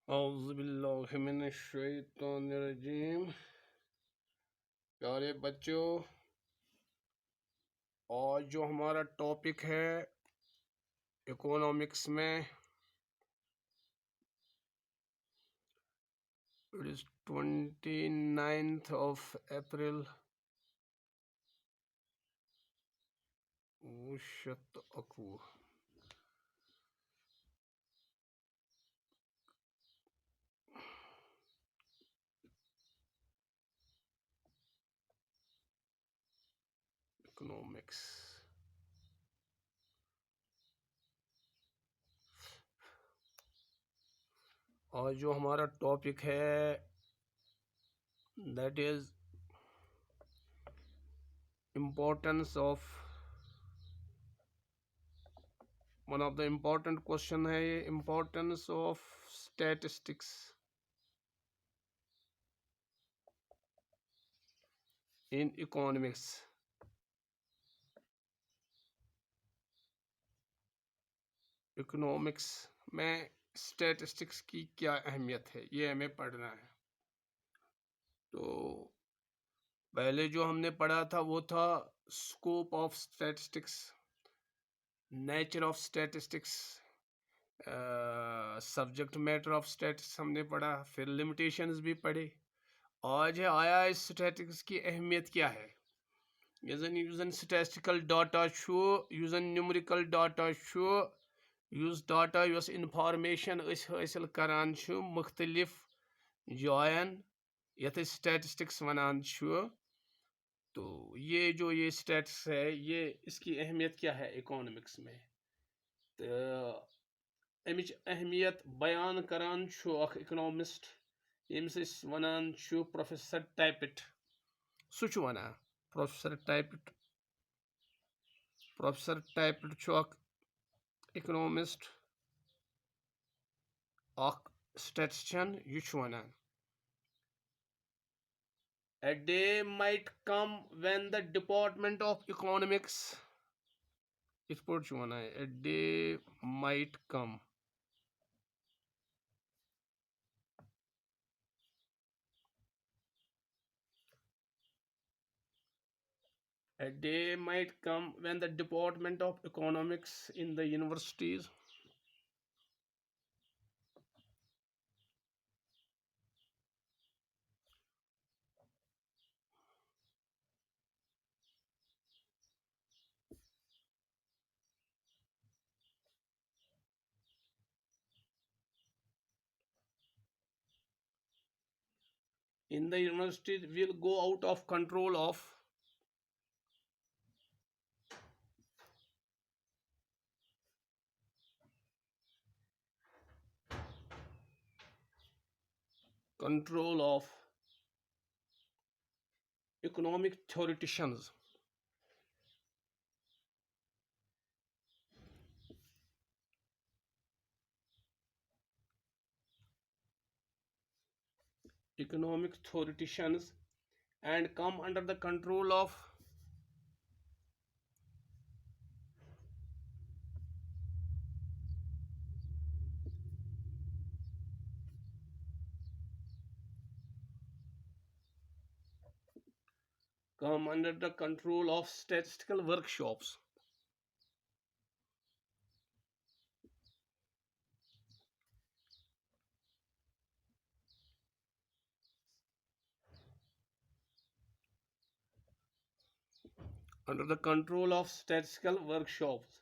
औज़ुबिल्लाहिमिनश्शैतानिर्रजीम। प्यारे बच्चों, आज जो हमारा टॉपिक है इकोनॉमिक्स में, it is 29th of April वुशत अकू। इकोनॉमिक्स आज जो हमारा टॉपिक है that is importance of, one of the important question है ये, importance of statistics in economics. Economics में स्टैटिस्टिक्स की क्या अहमियत है, ये हमें पढ़ना है। तो पहले जो हमने पढ़ा था वो था scope of statistics, nature of statistics, subject matter of statistics हमने पढ़ा, फिर लिमिटेशंस भी पढ़े। आज है आया इस स्टैटिस्टिक्स की अहमियत क्या है। यूजन स्टैटिस्टिकल डाटा शो, यूजन numerical data show, use data यूस इंफॉर्मेशन हासिल करान मुख्तलिफ जायन यथ स्टैटिस्टिक्स वनान। तो ये स्टैट्स है, ये इसकी अहमियत क्या है इकोनॉमिक्स में। तो अमिच अहमियत बयान करान इकोनॉमिस्ट यमिस वनान प्रोफेसर टाइपिट। सह वनान प्रोफेसर टाइपिट इकोनॉमिस्ट स्टैटिस्टिशियन। यह वनान a day might come when the Department of Economics, इत pot वनान a day might come, a day might come when the Department of Economics in the universities will go out of control of economic theoreticians. Economic theoreticians and come under the control of statistical workshops. Under the control of statistical workshops,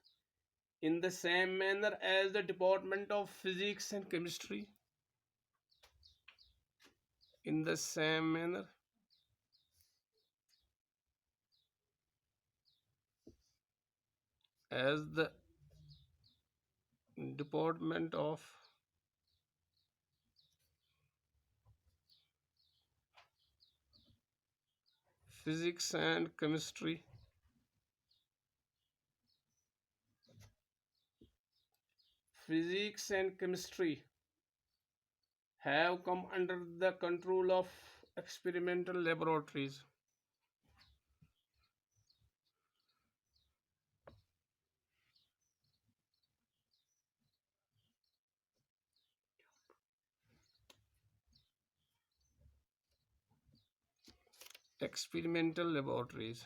in the same manner as the Department of Physics and Chemistry, in the same manner as the Department of physics and chemistry have come under the control of experimental laboratories. Experimental laboratories.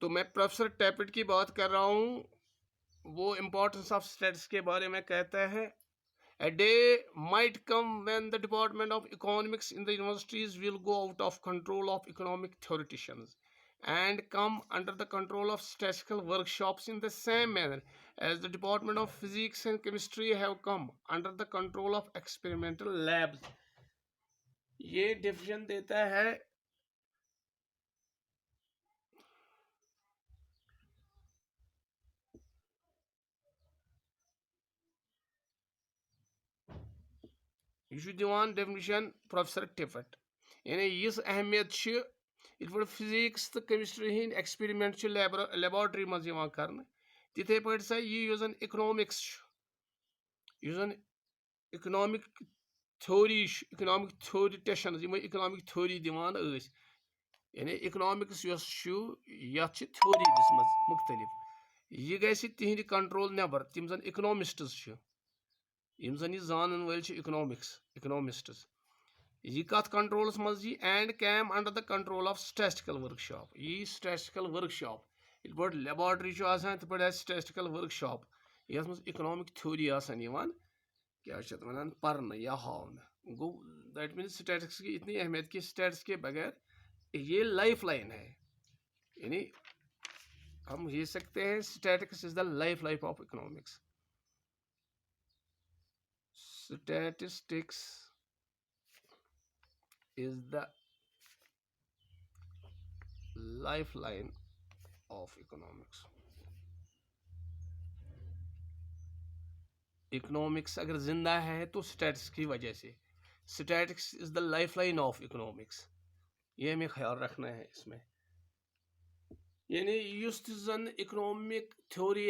तो मैं professor tappet की बात कर रहा हूँ। वो importance of states के बारे में कहता है, a day might come when the Department of Economics in the universities will go out of control of economic theoreticians and come under the control of statistical workshops in the same manner as the Department of Physics and Chemistry have come under the control of experimental labs. ये definition देता है दिवान definition professor टिफट यानी इस अहमियत ये physics तो chemistry हंद experiment laboratory मज कर तिथे पे सा यह जन इकोनॉमिक्स इकोनॉमिक थ्योरी इकोनॉमिक थ्योरीटेशन इकोनॉमिक थ्योरी दिवान यानी इकोनॉमिक्स यथ थ्योरी दिसम मुख्तलिफ यह गि तिहद कंट्रोल नबर तम जन इकोनॉमिस्ट्स यम जन जानन वल इकोनॉमिस्ट्स यह कत कंट्रोलस मज and came under the control of statistical workshop यह स्टैटिस्टिकल वर्कशॉप पे लेबोरेटरी तो पे स्टैटिस्टिकल वर्कशॉप यथ मज इकोनॉमिक थ्योरी क्या वन पर्न या हावन गो दैट मीन स्टैटिस्टिक्स की इतनी अहमियत कि स्टैट्स के बगैर ये लाइफ लाइन है यानी हम ये सकते हैं statistics is the life of economics statistics is the lifeline of economics. Economics अगर जिंदा है तो स्टैटिस्टिक्स की वजह से statistics is the lifeline of economics ये हमें ख्याल रखना है इसमें यानी युस जन इकोनॉमिक थ्योरी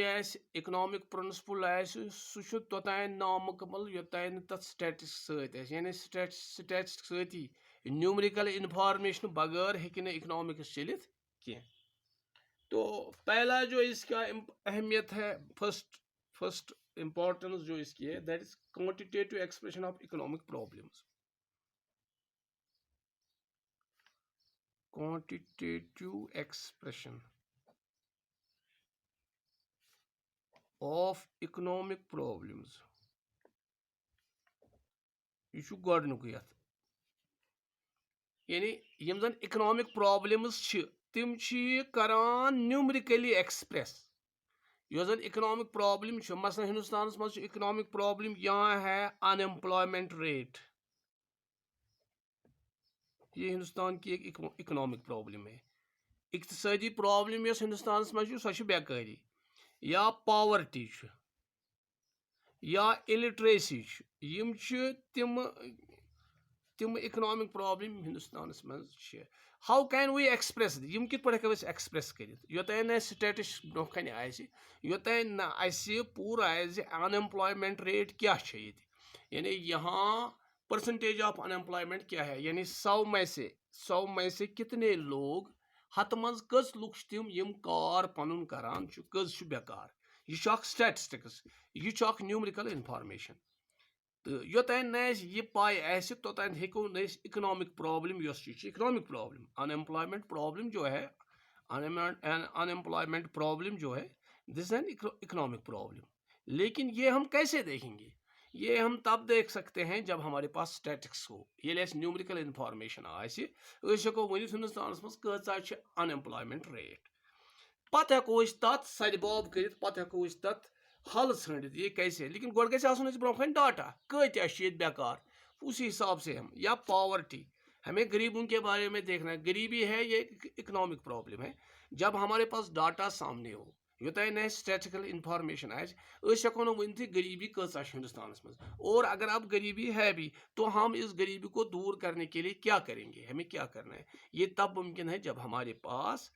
इकोनॉमिक प्रिंसिपल सह तोतान नामुकमल योतान तथ स्टैटिस्टिक्स यानी स्टैटिस्टिक्स सती न्यूमरिकल इन्फॉर्मेशन बगैर हेकि इकोनॉमिक्स चलित कह तो पहला जो इसका अहमियत है फर्स्ट इंपॉर्टेंस जो इसकी है that is quantitative expression of economic problems quantitative expression of economic problems यह गोडनुक यानी यम जन इकोनॉमिक प्रॉब्लम्स तिम करान न्यूमरिकली एक्सप्रेस यो जन इकोनॉमिक प्रॉब्लम मसलन हिंदुस्तान मज इकोनॉमिक प्रॉब्लम यहाँ है अनएम्प्लॉयमेंट रेट ये हिंदुस्तान की एक इकोनॉमिक प्रॉब्लम है इक्तसादी प्रॉब्लम हिंदुस्तान मज सह बेकारी या पावर्टी या इलिटरेसी यम तिम इकोनॉमिक प्रॉब्लम हिंदुस्तान मज हाउ कैन वी एक्सप्रेस यम कित पे एक्सप्रेस कर योतान स्टेटिस्टिक्स ब्रो कन योतान पूरा अनएम्प्लॉयमेंट रेट क्या यानी यहाँ परसेंटेज ऑफ अनएम्प्लॉयमेंट क्या है यानी 100 में से कितने लोग हत मज कस लुक तम यम कार पनुन करान कस बेकार यह स्टैटिस्टिक्स यह न्यूमरिकल इन्फॉर्मेशन तो योतान न यह पाई तोतान हेको न economic problem economic problem unemployment problem जो है अनएम्प्लॉयमेंट प्रॉब्लम जो है दिस एन इकोनॉमिक प्रॉब्लम लेकिन ये हम कैसे देखेंगे ये हम तब देख सकते हैं जब हमारे पास स्टैटिस्टिक्स हो ये न्यूमरिकल इन्फॉर्मेशन हेको वन हिंदुस्तान मज अनएम्प्लॉयमेंट रेट पे हेको तथ सदबाब कर पे हेको तथ हल ढंडित ये कैसे लेकिन गोड गो ब्रो डाटा कत्या बेकार उसी हिसाब से हम या पावर्टी हमें गरीबों के बारे में देखना है। गरीबी है ये इकोनॉमिक प्रॉब्लम है। जब हमारे पास डाटा सामने हो, यूतान ना स्टैटिकल इंफॉर्मेशन आको वन गरीबी कच हिंदुस्तान मज, और अगर अब गरीबी है भी तो हम इस गरीबी को दूर करने के लिए क्या करेंगे, हमें क्या करना है। ये तब मुमकिन है जब हमारे पास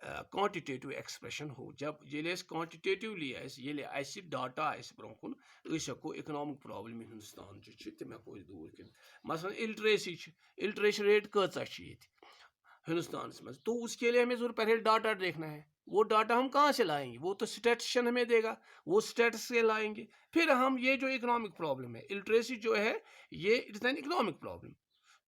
क्वांटिटेटिव एक्सप्रेशन हो, जब ये क्वांटिटेटिवली डाटा ब्रो कुन हको इकोनॉमिक प्रॉब्लम हिंदुस्तान तम हको दूर कर। मसलन इल्ट्रेसी रेट कचा हिंदुस्तान में, तो उसके लिए हमें जरूर पहले डाटा देखना है। वो डाटा हम कहाँ से लाएंगे, वो तो स्टैटिस्टिशियन हमें देगा, वो स्टैटिस से लाएंगे। फिर हम ये जो इकोनॉमिक प्रॉब्लम है, इल्ट्रेसी जो है ये इट्स एन इकोनॉमिक प्रॉब्लम।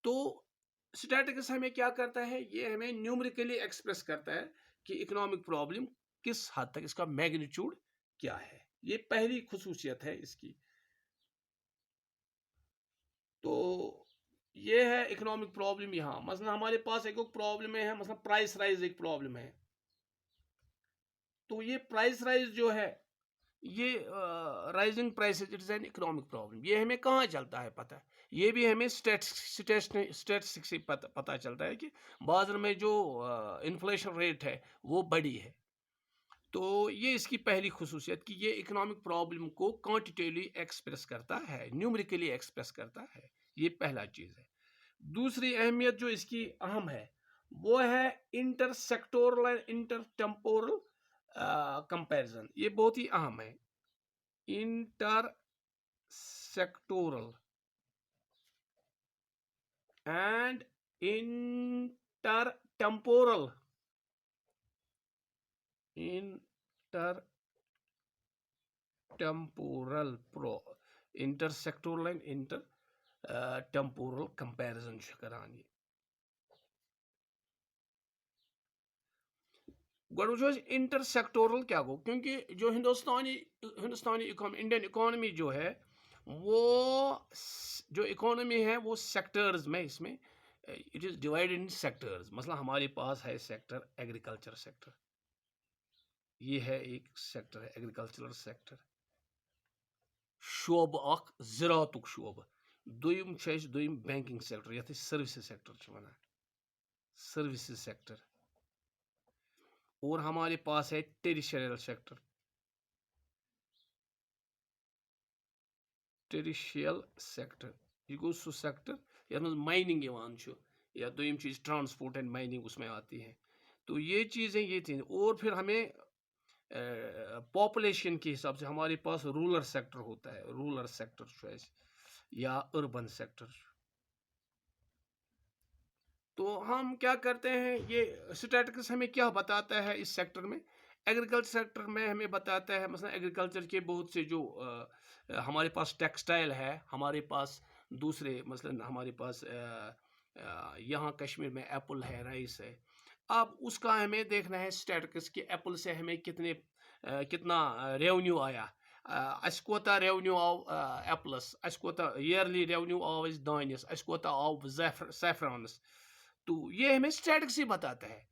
तो स्टैटिस्टिक्स हमें क्या करता है, ये हमें न्यूमेरिकली एक्सप्रेस करता है कि इकोनॉमिक प्रॉब्लम किस हद तक, इसका मैग्नीट्यूड क्या है। ये पहली खुसूसियत है इसकी। तो ये है इकोनॉमिक प्रॉब्लम। यहाँ मसलन हमारे पास एक प्रॉब्लम है, मसलन प्राइस राइज एक प्रॉब्लम है। तो ये प्राइस राइज जो है, ये rising prices it's an economic problem. ये हमें कहाँ चलता है पता है, ये भी हमें स्टैटिस्टिक्स से पता चलता है कि बाजार में जो इन्फ्लेशन रेट है वो बड़ी है। तो ये इसकी पहली खुसूसियत कि ये इकोनॉमिक प्रॉब्लम को क्वांटिटेटिवली एक्सप्रेस करता है, न्यूमेरिकली एक्सप्रेस करता है। ये पहला चीज़ है। दूसरी अहमियत जो इसकी अहम है वो है इंटरसेक्टोरल एंड इंटरटेम्पोरल कंपैरिजन। ये बहुत ही अहम है। Intersectoral and intertemporal intersectoral and intertemporal comparison करान। गो इंटरसेक्टोरल क्या गो, क्योंकि जो हिंदुस्तानी इंडियन इकोनॉमी जो है वो जो इकोनॉमी है वो सेक्टर्स में, इसमें it is divided in sectors. मतलब हमारे पास है सेक्टर एग्रीकल्चर सेक्टर, ये है एक सेक्टर है एग्रीकल्चरल सेक्टर। शोब अख ज़रातुक शोब, दोयम बैंकिंग सेक्टर, यथ सर्विसेज सेक्टर वन, सर्विसेज सेक्टर। और हमारे पास है टेरिशियल सेक्टर, टेरिशियल सेक्टर ये गो सो सेक्टर यथ माइनिंग या दोयम चीज़ ट्रांसपोर्ट एंड माइनिंग उसमें आती है। तो ये चीज़ें ये थी। और फिर हमें पॉपुलेशन के हिसाब से हमारे पास रूरल सेक्टर होता है, रूरल सेक्टर या अर्बन सेक्टर। तो हम क्या करते हैं, ये स्टैटिस्टिक्स हमें क्या बताता है इस सेक्टर में। एग्रीकल्चर सेक्टर में हमें बताता है मतलब एग्रीकल्चर के बहुत से जो हमारे पास टेक्सटाइल है, हमारे पास दूसरे मतलब हमारे पास यहाँ कश्मीर में एप्पल है, राइस है। अब उसका हमें देखना है स्टैटिस्टिक्स कि एप्पल से हमें कितना रेवेन्यू आया, अस कोता रेवेन्यू आव एप्पलस, अस कोता ईयरली रेवेन्यू आव अस दानिस, अस कोता आव सैफरानस। तो ये हमें स्टैटिस्टिक्स ही बताता है।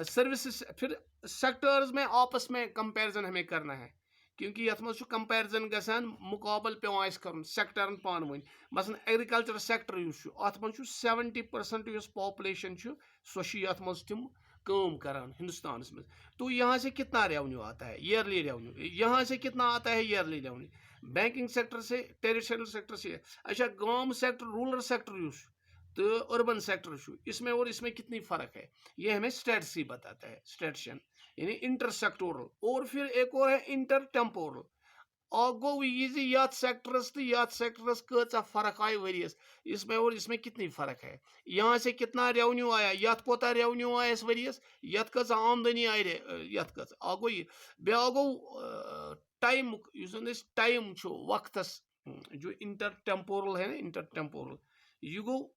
सर्विसेज फिर सेक्टर्स में आपस में कंपैरिजन हमें करना है, क्योंकि यथ मज कंपैरिजन गसान मुकाबल पे कर सेक्टरन पान वन। मसलन एग्रीकल्चर सेक्टर अत मज 70% पॉपुलेशन सो यथ मज तम काम करान हिंदुस्तान में। तो यहाँ से कितना रेवेन्यू आता है, ईयरली रेवेन्यू, यहाँ से कितना आता है ईयरली रेवेन्यू, बैंकिंग सेक्टर से, टेरिटोरियल सेक्टर से। अच्छा गांव सेक्टर, रूरल सेक्टर तो अर्बन सेक्टर इसमें और इसमें कितनी फ़र्क है, ये हमें स्टैट्स ही बताता है, स्टैटिस्टिशियन यानी इंटरसेक्टोरल। और फिर एक और है इंटरटेम्पोरल। गो ये याद सेक्टर्स तो याद सेक्टर्स कचा फ़र्क आई वरियस, इसमें और इसमें कितनी फ़र्क है, यहाँ से कितना रेवेन्यू आया, यथ कोता रेवेन्यू आया वरियस, यथ कचा आमदनी आई, यथ कचा गो ये ब्या गो टाइम टाइम वक्त जो इंटरटेम्पोरल है ना, इंटरटेम्पोरल ये go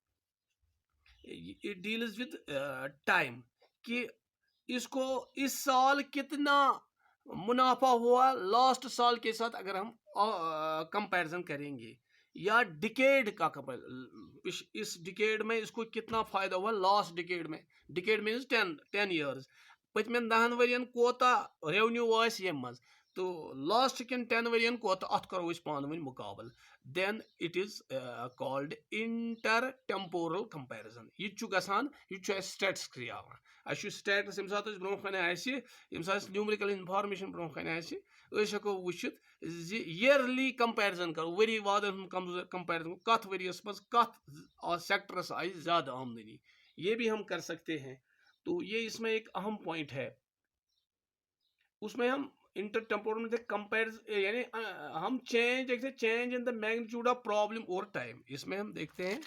it deals with time कि इसको इस साल कितना मुनाफा हुआ लास्ट साल के साथ अगर हम कंपैरिजन करेंगे, या डिकेड का इस डिकेड में इसको कितना फायदा हुआ लास्ट डिकेड में। Decade means 10 years। पतमें 10 वरियन कोता रेवेन्यू ये मज, तो लास्ट कन 10 वरियन कोत अत करो इस पान वन मुकाबल then it is called intertemporal comparison ये छु गसान ये छु स्टैट्स क्रियावन अशु स्टैट्स यम सात ब्रो खन आसि यम सात न्यूमेरिकल इन्फॉर्मेशन ब्रो खन आसि अस हको वुचित ईयरली कंपैरिजन करो वरी वादन कंपैरिजन कत वरियस मज कत सेक्टरस आई ज्यादा आमदनी ये भी हम कर सकते हैं। तो ये इसमें एक अहम पॉइंट है। उसमें हम इंटर टेम्पोरल में कंपेयर यानी हम चेंज देखते हैं change in the magnitude of problem over time. इसमें हम देखते हैं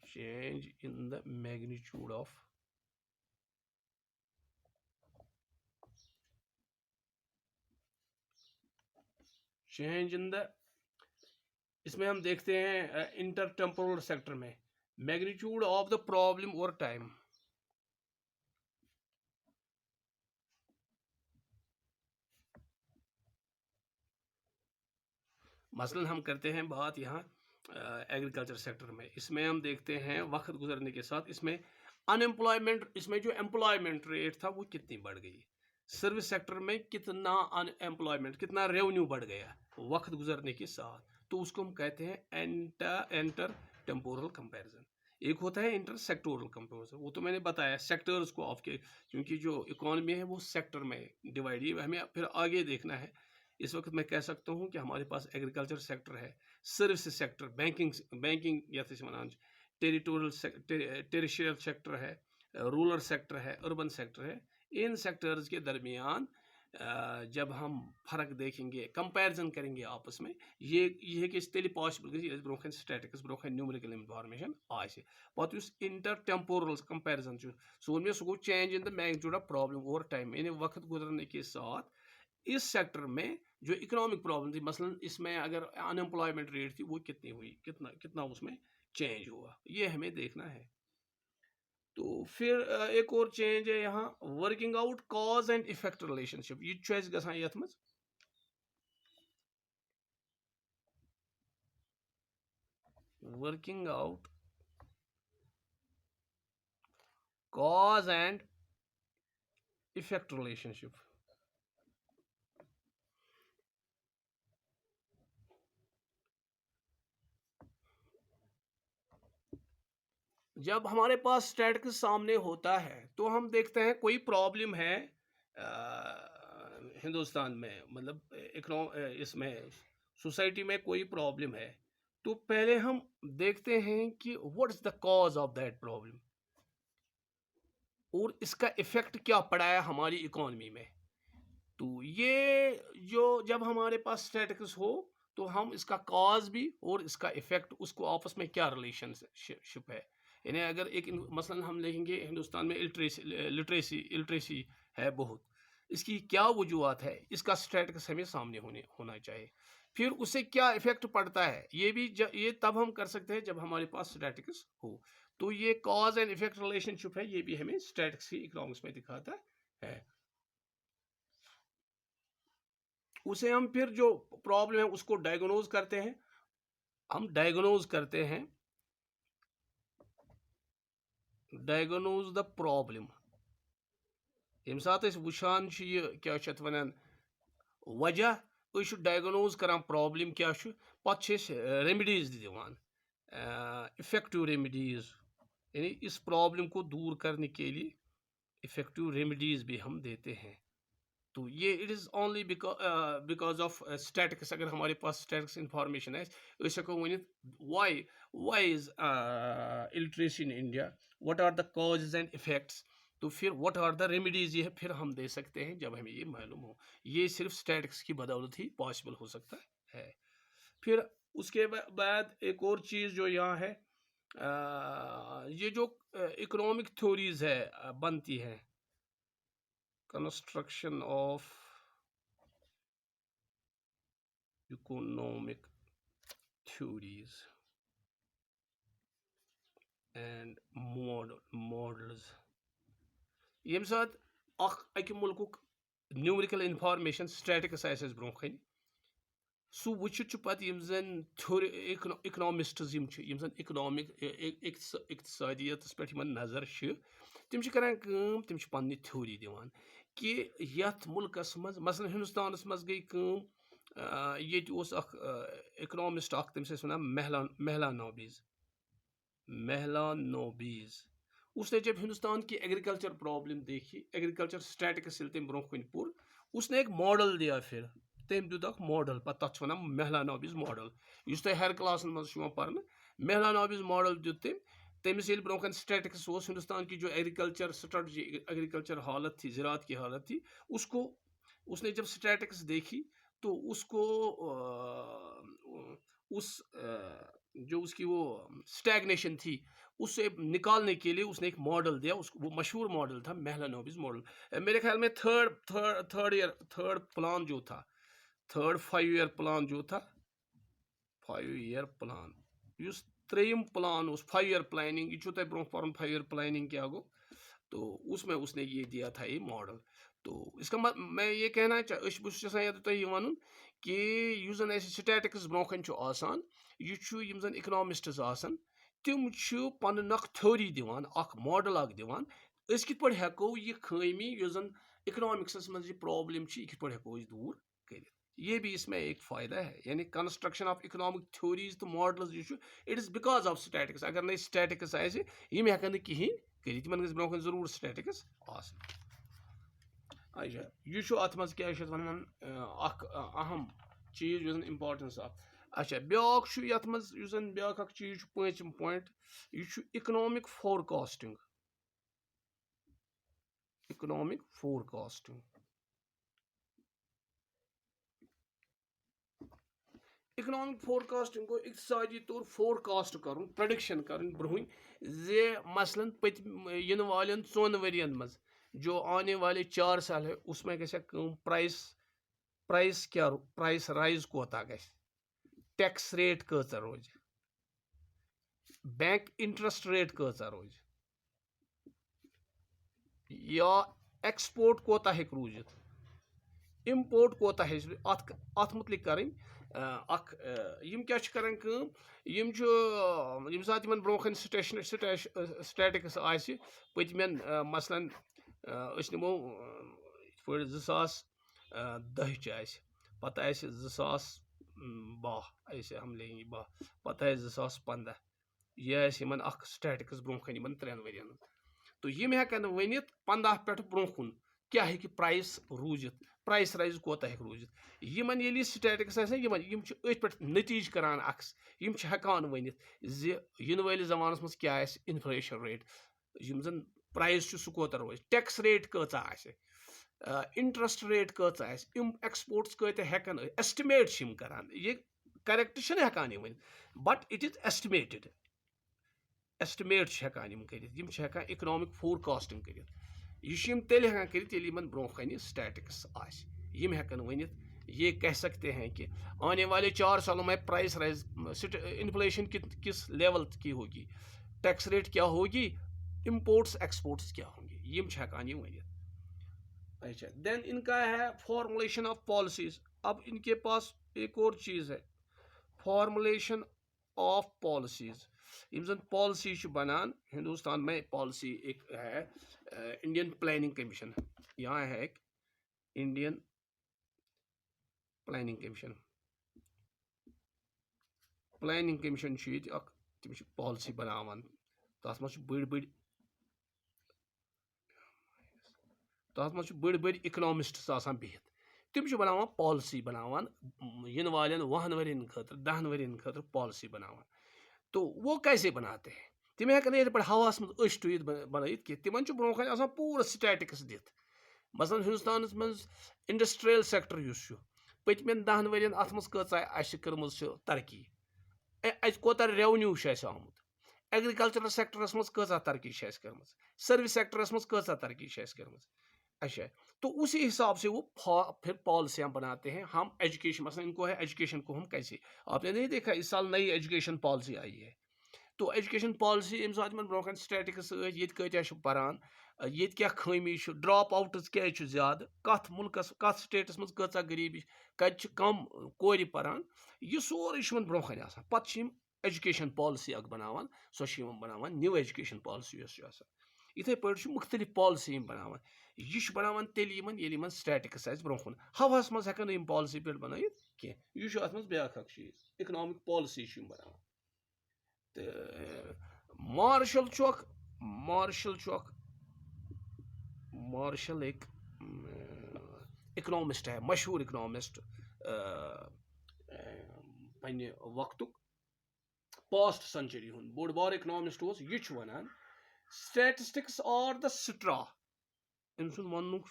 change in the magnitude of change in the इसमें हम देखते हैं इंटर टेम्पोरल सेक्टर में magnitude of the problem over time. मसलन हम करते हैं बात यहाँ एग्रीकल्चर सेक्टर में। इसमें हम देखते हैं वक्त गुजरने के साथ इसमें अनएम्प्लॉयमेंट इसमें जो एम्प्लॉयमेंट रेट था वो कितनी बढ़ गई। सर्विस सेक्टर में कितना अनएम्प्लॉयमेंट कितना रेवेन्यू बढ़ गया वक्त गुजरने के साथ। तो उसको हम कहते हैं एंटर टेम्पोरल कंपैरिजन। एक होता है इंटर सेक्टोरल कंपैरिजन वो तो मैंने बताया सेक्टर्स को आपके क्योंकि जो इकोनॉमी है वो सेक्टर में डिवाइड ये हमें फिर आगे देखना है। इस वक्त मैं कह सकता हूँ कि हमारे पास एग्रीकल्चर सेक्टर है सर्विस सेक्टर बैंकिंग या टेरिटोरियल सेक्टर है रूरल सेक्टर है अर्बन सेक्टर है। इन सेक्टर्स के दरमियान जब हम फ़र्क देखेंगे कंपैरिजन करेंगे आपस में ये कि तेल पॉसिबल ब्रोखन स्टैटिक्स ब्रोखन न्यूमेरिकल इंफॉर्मेशन आसे पत इंटर टेम्पोरल कंपैरिजन सोन में सह गो change in the magnitude of problem over time यानी वक्त गुजरने के साथ इस सेक्टर में जो इकोनॉमिक प्रॉब्लम थी मसलन इसमें अगर अनएम्प्लॉयमेंट रेट थी वो कितनी हुई कितना कितना उसमें चेंज हुआ ये हमें देखना है। तो फिर एक और चेंज है यहाँ working out cause and effect relationship ये गसान यथ मज working out cause and effect relationship. जब हमारे पास स्टैटिक्स सामने होता है तो हम देखते हैं कोई प्रॉब्लम है हिंदुस्तान में मतलब इसमें सोसाइटी में कोई प्रॉब्लम है तो पहले हम देखते हैं कि what is the cause of that problem और इसका इफेक्ट क्या पड़ा है हमारी इकोनॉमी में। तो ये जो जब हमारे पास स्टैटिक्स हो तो हम इसका कॉज भी और इसका इफेक्ट उसको आपस में क्या रिलेशनशिप है। यानी अगर एक मसलन हम लेंगे हिंदुस्तान में लिटरेसी है बहुत इसकी क्या वजूहत है इसका स्टैटिक्स हमें सामने होना चाहिए। फिर उससे क्या इफेक्ट पड़ता है ये तब हम कर सकते हैं जब हमारे पास स्टैटिक्स हो। तो ये कॉज एंड इफेक्ट रिलेशनशिप है ये भी हमें स्टैटिक्स की इकोनॉमिक्स में दिखाता है। उसे हम फिर जो प्रॉब्लम है उसको डायग्नोज करते हैं हम डायग्नोज करते हैं डायग्नोज द प्रॉब्लम यम सात वुचान क्या वन वजह डायग्नोज कर प्रॉब्लम क्या पे रेमेडीज दिवान इफेक्टिव रेमेडीज यानी इस प्रॉब्लम को दूर करने के लिए इफेक्टिव रेमेडीज भी हम देते हैं। तो ये it is only because of statistics अगर हमारे पास स्टैटिक्स इंफॉर्मेशन है हको one why is illiteracy in India what are the causes and effects. तो फिर व्हाट आर द रेमेडीज ये फिर हम दे सकते हैं जब हमें ये मालूम हो। ये सिर्फ स्टैटिक्स की बदौलत ही पॉसिबल हो सकता है। फिर उसके बाद एक और चीज़ जो यहाँ है ये जो इकोनॉमिक थ्योरीज है बनती हैं construction of economic theories and models यम सात अक मुल्क न्यूमेरिकल इंफॉर्मेशन स्टैटिक्स ब्रोखन सो वुचित पत यम जन इकनॉमिस्ट्स यम जन इकतसादियत पे नजर तिम तम पन्नी थ्योरी दिवान कि यथ मुल्कस मज मसलन हिंदुस्तानस मज गई ये इकनॉमिस्ट तमिस वन महला नोबीज उसने जब हिंदुस्तान की एग्रीकल्चर प्रॉब्लम देखी, एग्रीकल्चर स्टैटिक्स तम ब्रो कन पुर, उसने एक मॉडल दिया। फिर तम दुत मॉडल पे तथ वन महलानोबिस मॉडल इस हर क्लास मज पर महलानोबिस मॉडल दुत तमिस ब्रो कन स्टैटिक्स हिंदुस्तान की जो एग्रीकल्चर स्ट्रेटजी, एग्रीकल्चर हालत थी, ज़राअत की हालत थी, उसको उसने जब स्टैटिक्स देखी तो उसको जो उसकी वो स्टैग्नेशन थी उससे निकालने के लिए उसने एक मॉडल दिया। उसको वो मशहूर मॉडल था महलानोबिस मॉडल। मेरे ख्याल में थर्ड प्लान जो था, थर्ड 5 ईयर प्लान जो था, 5 ईयर प्लान उस त्रेयम प्लान 5 ईयर प्लानिंग ये ब्रो पर 5 ईयर प्लानिंग क्या गो, तो उसमें उसने ये दिया था ये मॉडल। तो इसका मैं ये कहना चाह वन कि जन स्टैटिक्स ब्रो आसान यम जन इकनॉमिस्ट्स आसान तम पन थ्योरी दिवान, मॉडल दिवान अस कित पे हेको ये खामी जो जन इकनॉमिक्स मज प्रॉब्लम कित पे हेको दूर कर। ये भी इसमें एक फ़ायदा है, यानी कंस्ट्रक्शन ऑफ इकोनॉमिक थ्योरीज तो models it is because of statistics. अगर नहीं स्टैटिक्स आए यम हेकन कहें कर, तम गज ब्रो जरूर स्टैटिक्स अच्छा यह अत मज क्या वन अहम चीज जो इम्पार्टेंस ऑफ। अच्छा ब्याक ये मज ब्याक चीज पांचम पॉइंट यह economic forecasting. Economic forecasting economic forecasting को इकतसादी तौर फोरकास्ट कर, प्रेडिक्शन कर ब्रोह जे मसलन इन वाले 4 वरियन मज जो आने वाले 4 साल है उसमें प्राइस क्या, प्राइस राइज कोता गस, टैक्स रेट कचा रोज, बैंक इंटरेस्ट रेट कचा रोज, या एक्सपोर्ट कोता हेक रूजित, इम्पोर्ट कोता है अत मुतलिक करें यम क्या करें यम सात ब्रोखन स्टैटिक्स पतमें मसलन नमो 2010 पत 2012 हम लेंगे 12 पत 2015 यह स्टैटिक्स ब्रोखन 3 वरियन। तो यम हेकन वन 15 पे ब्रोखुन क्या है कि प्राइस रूजित, प्राइस राइज कोता है रूजित। यमन ये स्टैटिक्स पे नतीज करान अक्स यम हेकान वन इन वाले जमानस मज क्या इन्फ्लेशन रेट, यम जन प्राइस सह कोता रोज, टैक्स रेट कचा इंटरेस्ट रेट कचा एक्सपोर्ट्स कत हेकन एस्टिमेट करान। ये करेक्ट हेकान वन but it is estimated, estimate हेकान कर इकोनॉमिक फोरकास्टिंग कर। यह तेल हेकान कर ब्रोखन स्टैटिक्स यम हेकन वन ये कह सकते हैं कि आने वाले 4 सालों में प्राइस राइज, इन्फ्लेशन किस लेवल की होगी, टैक्स रेट क्या होगी, इंपोर्ट्स एक्सपोर्ट्स क्या होंगे, यम हेकान वन। अच्छा देन इनका है फॉर्मुलेशन ऑफ पॉलिसीज। अब इनके पास एक और चीज़ है फॉर्मुलेशन ऑफ पॉलिसीज। यम जन पॉलिसी बनान हिंदुस्तान में पॉलिसी एक है इंडियन प्लानिंग कमीशन, यहाँ है एक Indian planning commission. Planning commission तम पॉलिसी बनावान तथ मज बड़ इकोनॉमिस्ट्स आसान बिहित तम बनावान पॉलिसी बनावान इन वाले 1 वरियन खतर 10 वरियन खतर पॉलिसी बनावान। तो वो कैसे बनाते हैं, तम हेकन ये पे हवास मज टुत बनात कि तिमन ब्रोखन पूरा स्टैटिक्स दित। मसलन हिंदुस्तान मज इंडस्ट्रियल सेक्टर पतमें 10 वरियन अत मज कर्मज तरक्की, कोता रेवन्यू आमुत, एग्रीकल्चरल सेक्टरस मज तरक्की कर्म, सर्विस सेक्टरस मज तरक्की कर्म। अच्छा तो उसी हिसाब से वो फिर पॉलिसियाँ बनाते हैं। हम एजुकेशन मसलन इनको है एजुकेशन को हम कैसे, आपने नहीं देखा इस साल नई एजुकेशन पॉलिसी आई है तो एजुकेशन पॉलिसी अम सात ब्रोकन स्टैटिक्स ये कत्या पारान ये क्या खमी ड्रॉप आउट्स क्या ज्यादा कत मुल्कस कत स्टेटस मज कचा गरीबी कत कम कोर पारान यह सोरे ब्रोकन पे एजुकेशन पॉलिसी अख बनावान सो बनावान न्यू एजुकेशन पॉलिसी इथे पे मुख्तलिफ पॉलिसी बनावान यह बनावान तेल स्टैटिक्स ब्रोकुन हवास मज हेकन यम पॉलिसी पे बनाइथ कह यह अत ब्या चीज इकनॉमिक पॉलिसी बनावान तो मार्शल एक इकनॉमिस्ट है मशहूर इकनॉमिस्ट पन्ने वक्तुक पास्ट सेंचुरी हुन बोड़ बार इकनॉमिस्ट यह वनान स्टैटिस्टिक्स आर द स्ट्रा अम सुन वनुक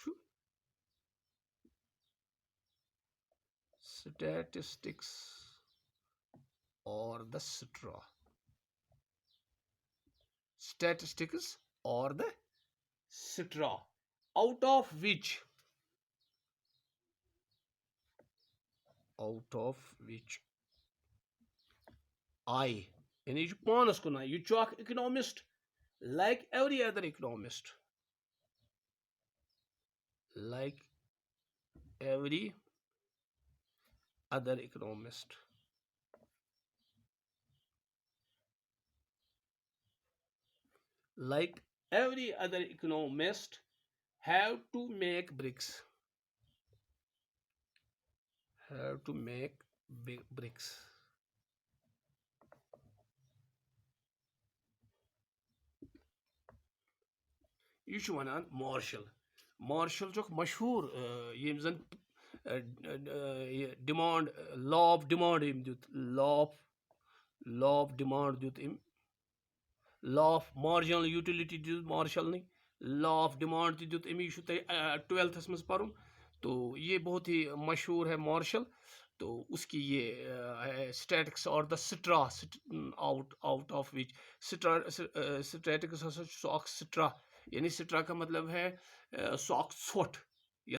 statistics are the straw statistics or the straw out of which I यानी यह पानस कुन यह economist like every other economist like every other economist like every other economist have to make bricks यह वनान martial मशहूर यम जन डिमांड लॉ ऑफ डिमांड दुत law of demand दुत law of marginal utility दुत मार्शल ने लॉ ऑफ डिमांड दुत अमी 12th मज पढ़ुन तो ये बहुत ही मशहूर है मार्शल तो उसकी ये स्टैटिक्स और the straw out of which statics so straw यानी स्ट्रा का मतलब है सो ছোট